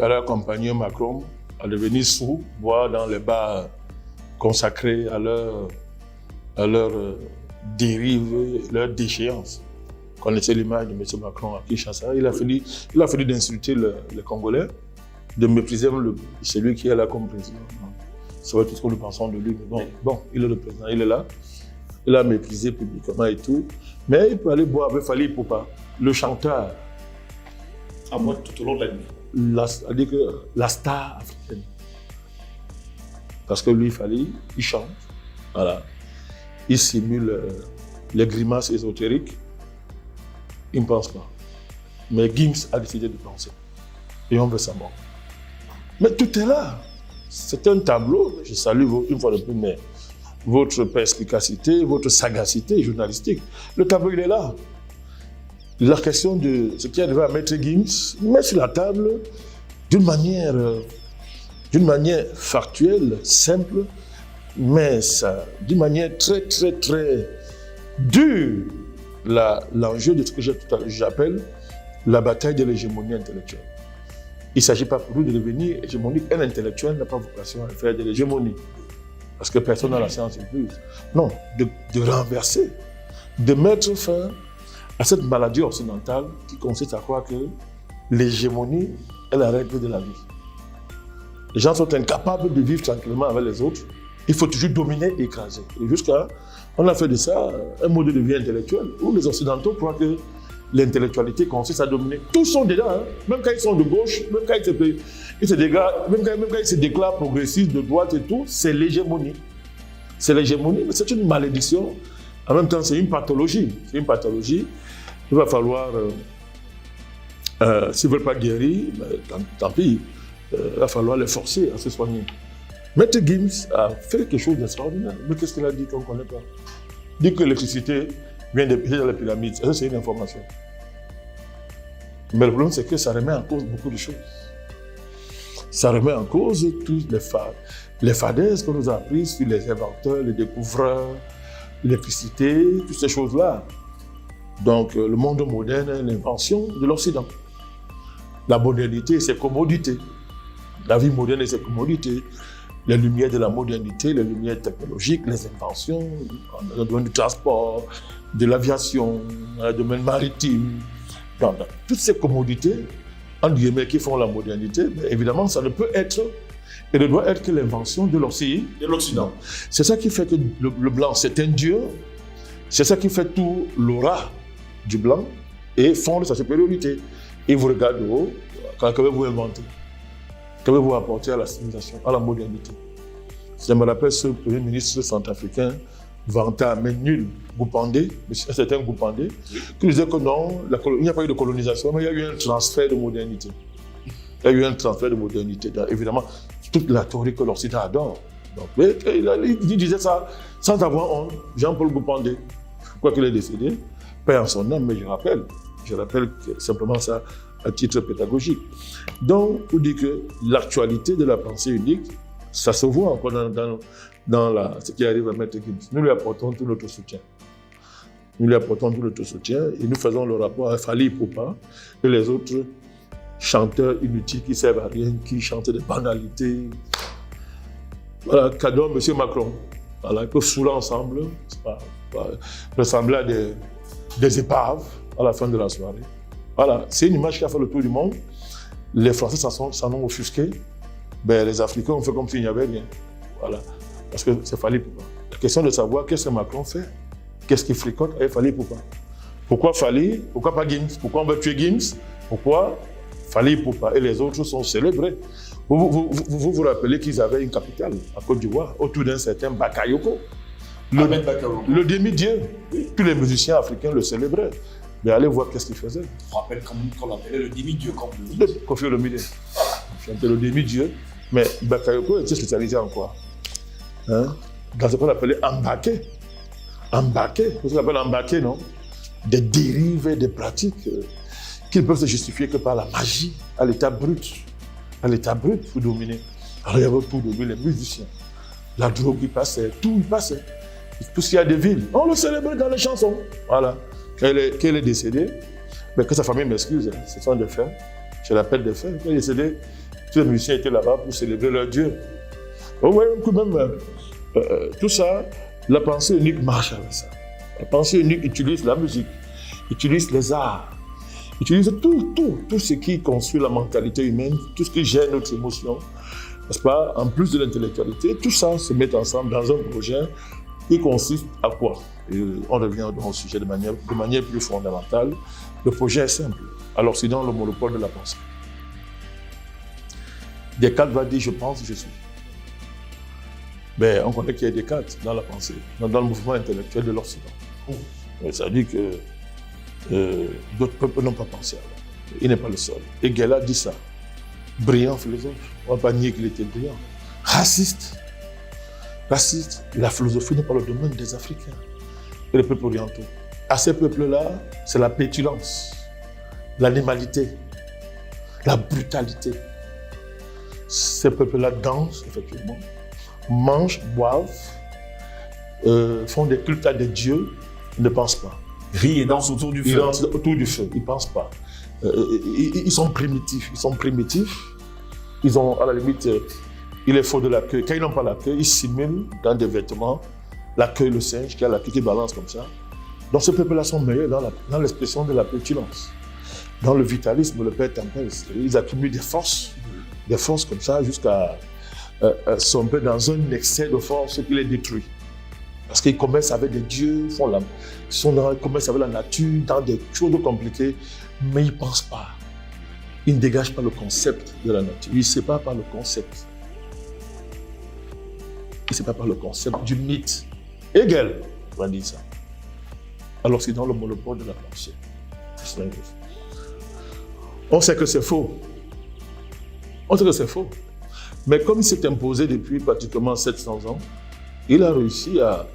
Elle a accompagné Macron à devenir sourd, voire dans les bars consacrés à leur dérive, leur déchéance. On connaissait l'image de M. Macron à Kinshasa. Il a fini d'insulter les Congolais, de mépriser celui qui est là comme président. Ça va être tout ce que nous pensons de lui. Mais bon, il est le président, il est là. Il a méprisé publiquement et tout. Mais il peut aller boire avec Fally Ipupa, le chanteur. À moi tout au long de la nuit. C'est-à-dire que la star africaine. Parce que lui, Fally, il chante. Voilà. Il simule les grimaces ésotériques. Il ne pense pas. Mais Gims a décidé de penser. Et on veut sa mort. Mais tout est là. C'est un tableau. Je salue une fois de plus, mais votre perspicacité, votre sagacité journalistique. Le tableau, il est là. La question de ce qui est arrivé à Maître Gims, met sur la table d'une manière factuelle, simple, mais d'une manière très, très, très dure, l'enjeu de ce que j'appelle la bataille de l'hégémonie intellectuelle. Il ne s'agit pas pour nous de devenir hégémonique. Un intellectuel n'a pas vocation à faire de l'hégémonie, parce que personne n'a la science incluse. Non, de renverser, de mettre fin à cette maladie occidentale qui consiste à croire que l'hégémonie est la règle de la vie. Les gens sont incapables de vivre tranquillement avec les autres. Il faut toujours dominer et écraser. Et on a fait de ça un mode de vie intellectuel où les Occidentaux croient que l'intellectualité consiste à dominer. Tous sont dedans, hein. Même quand ils sont de gauche, même quand ils se déclarent progressistes, de droite et tout, c'est l'hégémonie. C'est l'hégémonie, mais c'est une malédiction. En même temps, c'est une pathologie. C'est une pathologie. Il va falloir, s'ils ne veulent pas guérir, tant pis, il va falloir les forcer à se soigner. Maître Gims a fait quelque chose d'extraordinaire. Mais qu'est-ce qu'il a dit qu'on ne connaît pas? Il dit que l'électricité vient des pyramides. Ça, c'est une information. Mais le problème, c'est que ça remet en cause beaucoup de choses. Ça remet en cause toutes les fadaises qu'on nous a apprises sur les inventeurs, les découvreurs, l'électricité, toutes ces choses-là. Donc, le monde moderne est l'invention de l'Occident. La modernité, c'est commodité. La vie moderne, c'est commodité. Les lumières de la modernité, les lumières technologiques, les inventions, dans le domaine du transport, de l'aviation, dans le domaine maritime. Dans toutes ces commodités, entre guillemets, qui font la modernité, mais évidemment, ça ne peut être et ne doit être que l'invention de l'Occident. C'est ça qui fait que le blanc, c'est un dieu. C'est ça qui fait tout l'aura du blanc et fonde sa supériorité. Et vous regardez haut, qu'avez-vous inventé? Qu'avez-vous apporté à la civilisation, à la modernité? Ça me rappelle ce premier ministre centrafricain vanté à main nulle, Goupandé, un certain Goupandé, qui disait que non, il n'y a pas eu de colonisation, mais il y a eu un transfert de modernité. Il y a eu un transfert de modernité. Donc, évidemment, toute la théorie que l'Occident adore. Donc, il disait ça sans avoir honte. Jean-Paul Goupandé, je crois qu'il est décédé, paix en son âme, mais je rappelle simplement ça à titre pédagogique. Donc, on dit que l'actualité de la pensée unique, ça se voit encore dans ce qui arrive à Maître Gims. Nous lui apportons tout notre soutien. Nous lui apportons tout notre soutien et nous faisons le rapport à Fally Ipupa et les autres chanteurs inutiles qui ne servent à rien, qui chantent des banalités. Voilà, cadeau à M. Macron. Voilà, ils peuvent saouler ensemble, ressembler à des épaves à la fin de la soirée. Voilà, c'est une image qui a fait le tour du monde. Les Français s'en ont offusqué. Ben, les Africains ont fait comme s'il n'y avait rien. Voilà, parce que c'est Fally Ipupa. La question de savoir qu'est-ce que Macron fait, qu'est-ce qu'il fricote avec Fally Ipupa. Pourquoi Fally? Pourquoi pas Gims? Pourquoi on veut tuer Gims? Pourquoi Fally Ipupa et les autres sont célébrés? Vous rappelez qu'ils avaient une capitale à Côte d'Ivoire, autour d'un certain Bakayoko. Le demi-dieu. Tous les musiciens africains le célébraient. Mais allez voir qu'est-ce qu'il faisait. Je rappelle qu'on l'appelait le demi-dieu, comme le dit. Kofi Olomide. Chantait le demi-dieu. Mais Bakayoko était spécialisé en quoi? Dans ce qu'on appelait embarqué. Embarqué. Ce qu'on appelle embarqué, non? Des dérives et des pratiques qui ne peuvent se justifier que par la magie, à l'état brut. À l'état brut pour dominer. Alors il y avait pour dominer les musiciens. La drogue y passait, tout y passait. Tout ce qu'il y a des villes, on le célébrait dans les chansons. Voilà. Quand il est décédé, mais que sa famille m'excuse, ce sont des faits. Je l'appelle des faits. Quand il est décédé, Tous les musiciens étaient là-bas pour célébrer leur Dieu. Vous voyez quand même, tout ça, la pensée unique marche avec ça. La pensée unique utilise la musique, utilise les arts, utilise tout ce qui construit la mentalité humaine, tout ce qui gère notre émotion, n'est-ce pas? En plus de l'intellectualité, tout ça se met ensemble dans un projet qui consiste à quoi? Et on revient au sujet de manière plus fondamentale. Le projet est simple. À l'Occident, le monopole de la pensée. Descartes va dire « je pense, je suis ». Mais on connaît qu'il y a Descartes dans la pensée, dans le mouvement intellectuel de l'Occident. Ça dit que d'autres peuples n'ont pas pensé alors. Il n'est pas le seul. Hegel a dit ça. Brillant philosophe. On ne va pas nier qu'il était brillant. Raciste. La philosophie n'est pas le domaine des Africains et des peuples orientaux. À ces peuples-là, c'est la pétulance, l'animalité, la brutalité. Ces peuples-là dansent, effectivement, mangent, boivent, font des cultes à des dieux, ne pensent pas. Rient et dansent autour du feu. Ils dansent autour du feu, ils ne pensent pas. Ils sont primitifs. Ils ont, à la limite, il est faux de la queue. Quand ils n'ont pas la queue, ils simulent dans des vêtements la queue, le singe qui a la queue qui balance comme ça. Donc, ces peuples-là sont meilleurs dans l'expression de la pétulance. Dans le vitalisme, le père Tempest, ils accumulent des forces comme ça, jusqu'à sont un peu dans un excès de force qui les détruit. Parce qu'ils commencent avec des dieux, ils commencent avec la nature, dans des choses compliquées, mais ils ne pensent pas. Ils ne dégagent pas le concept de la nature. Ils ne séparent pas le concept. Ils ne séparent pas le concept du mythe. Hegel va dire ça. Alors c'est dans le monopole de la pensée. On sait que c'est faux. Mais comme il s'est imposé depuis pratiquement 700 ans, il a réussi à